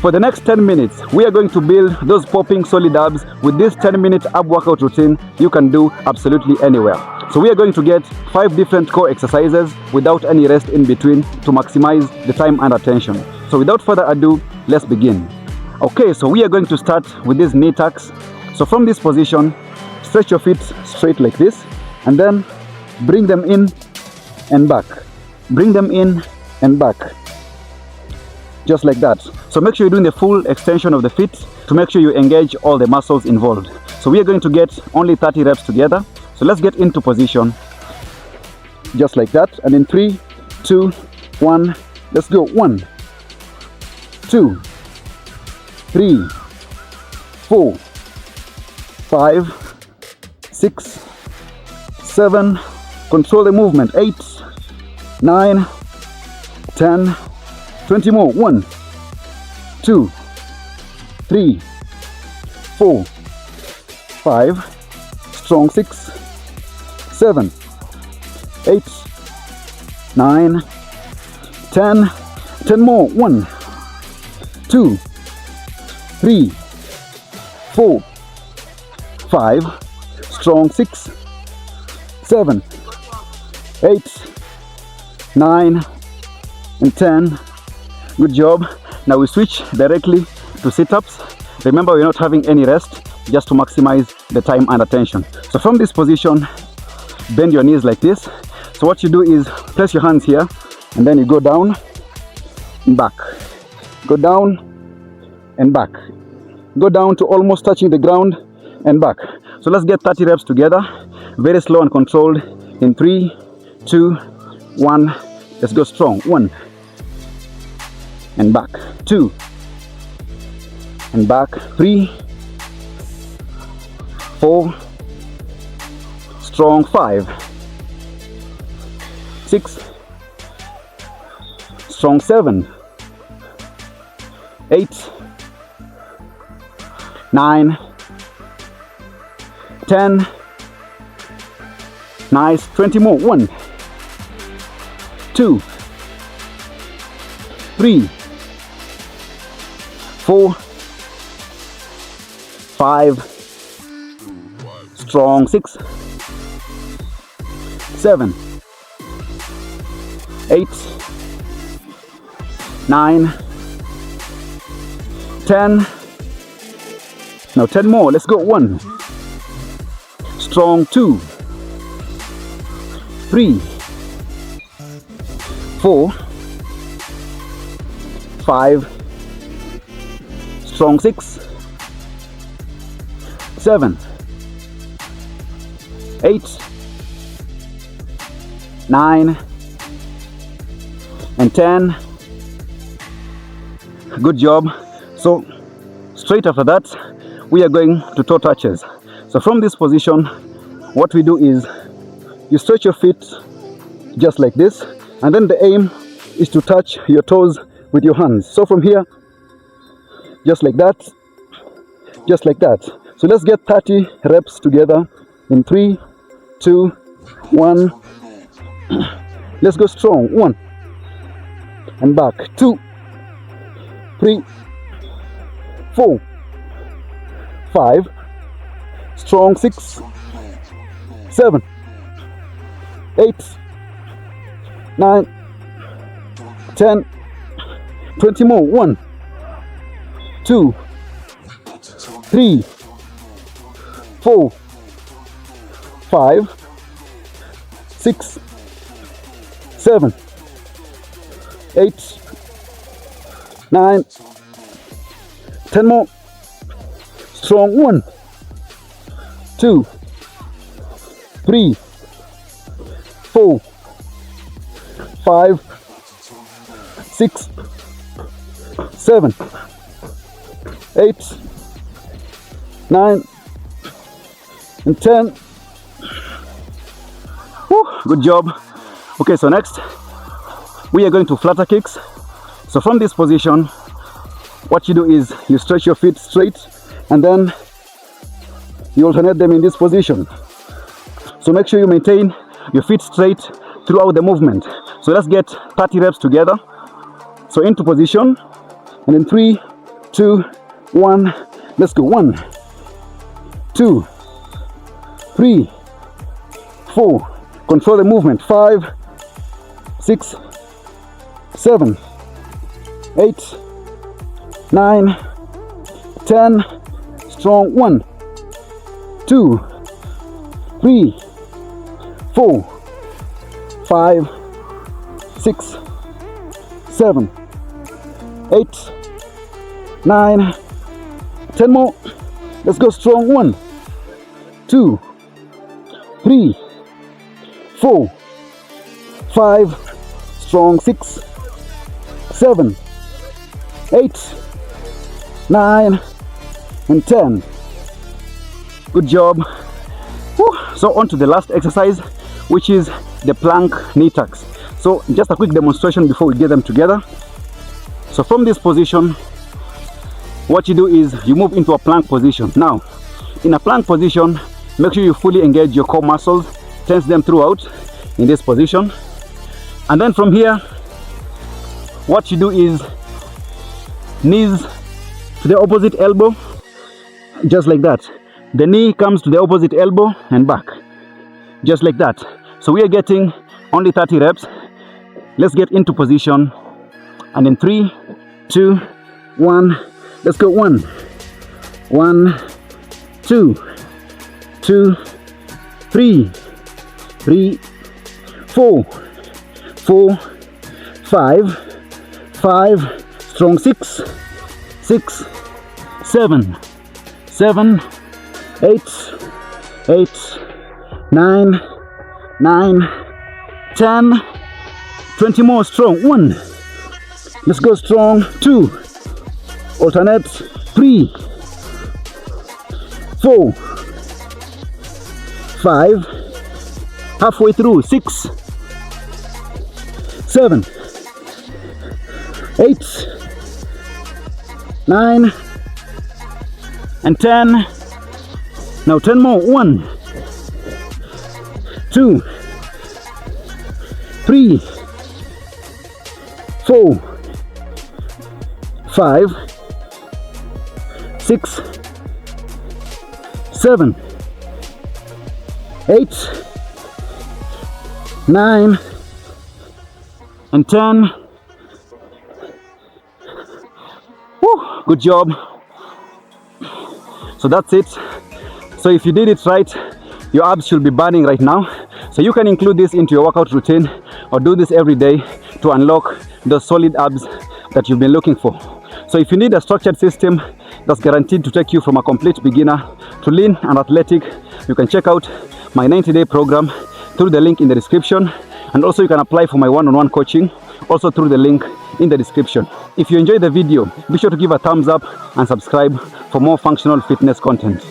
For the next 10 minutes, we are going to build those popping solid abs with this 10-minute ab workout routine you can do absolutely anywhere. So we are going to get 5 different core exercises without any rest in between to maximize the time and attention. So without further ado, let's begin. Okay, so we are going to start with these knee tucks. So from this position, stretch your feet straight like this, and then bring them in and back. Bring them in and back. Just like that. So make sure you're doing the full extension of the feet to make sure you engage all the muscles involved. So we are going to get only 30 reps together. So let's get into position. Just like that. And in 3, 2, 1, let's go. 1, 2, 3, 4, 5, 6, 7. Control the movement. 8, 9, 10, 20 more. 1, 2, 3, 4, 5. Strong. 6, 7, 8, 9, 10. 10 more. 1, 2, 3, 4, 5. Strong. 6, 7, 8, 9, and 10. Good job. Now we switch directly to sit-ups. Remember, we're not having any rest, just to maximize the time and attention. So from this position, bend your knees like this. So what you do is place your hands here, and then you go down and back. Go down and back. Go down to almost touching the ground and back. So let's get 30 reps together, very slow and controlled. In 3, 2, 1. Let's go strong. 1 and back. 2 and back. 3, 4. Strong. 5, 6. Strong. 7, 8, 9, 10. Nice. 20 more. 1, 2, 3, 4, 5. Strong. 6, 7, 8, 9, 10. Now 10 more. Let's go. 1. Strong. 2, 3, 4, 5. Strong. 6, 7, 8, 9, and 10. Good job. So straight after that, we are going to toe touches. So from this position, what we do is you stretch your feet just like this, and then the aim is to touch your toes with your hands. So from here, just like that, just like that. So let's get 30 reps together. In 3, 2, 1. Let's go strong. 1 and back. 2, 3, 4, 5. Strong. 6, 7, 8, 9, 10. 20 more. 1, 2, 3, 4, 5, 6, 7, 8, 9, 10 more. Strong. 1, 2, 3, 4, 5, 6, 7, 8, 9, and 10. Woo, good job. Okay, so next we are going to flutter kicks. So from this position, what you do is you stretch your feet straight, and then you alternate them in this position. So make sure you maintain your feet straight throughout the movement. So let's get 30 reps together. So into position, and in 3, 2, 1. Let's go. 1, 2, 3, 4. Control the movement. 5, 6, 7, 8, 9, 10. Strong. 1, 2, 3, 4, 5, 6, 7, 8, 9, 10 more. Let's go. Strong. 1, 2, 3, 4, 5. Strong. 6, 7, 8, 9, and 10. Good job. Whew. So on to the last exercise, which is the plank knee tucks. So just a quick demonstration before we get them together. So from this position, what you do is you move into a plank position. Now, in a plank position, make sure you fully engage your core muscles, tense them throughout in this position. And then from here, what you do is knees to the opposite elbow, just like that. The knee comes to the opposite elbow and back, just like that. So we are getting only 30 reps. Let's get into position. And in 3, 2, 1, let's go. 1, 1, 2, 2, 3, 3, 4, 4, 5, 5. Strong. 6, 6, 7, 7, 8, 8, 9, 9, 10, 20 more. Strong. 1. Let's go. Strong. 2. Alternate. 3, 4, 5. Halfway through. 6, 7, 8, 9, and 10. Now 10 more. 1, 2, 3, 4, 5, 6, 7, 8, 9, and 10. Woo, good job. So that's it. So if you did it right, your abs should be burning right now. So you can include this into your workout routine or do this every day to unlock those solid abs that you've been looking for. So if you need a structured system that's guaranteed to take you from a complete beginner to lean and athletic, you can check out my 90-day program through the link in the description. And also you can apply for my one-on-one coaching also through the link in the description. If you enjoyed the video, be sure to give a thumbs up and subscribe for more functional fitness content.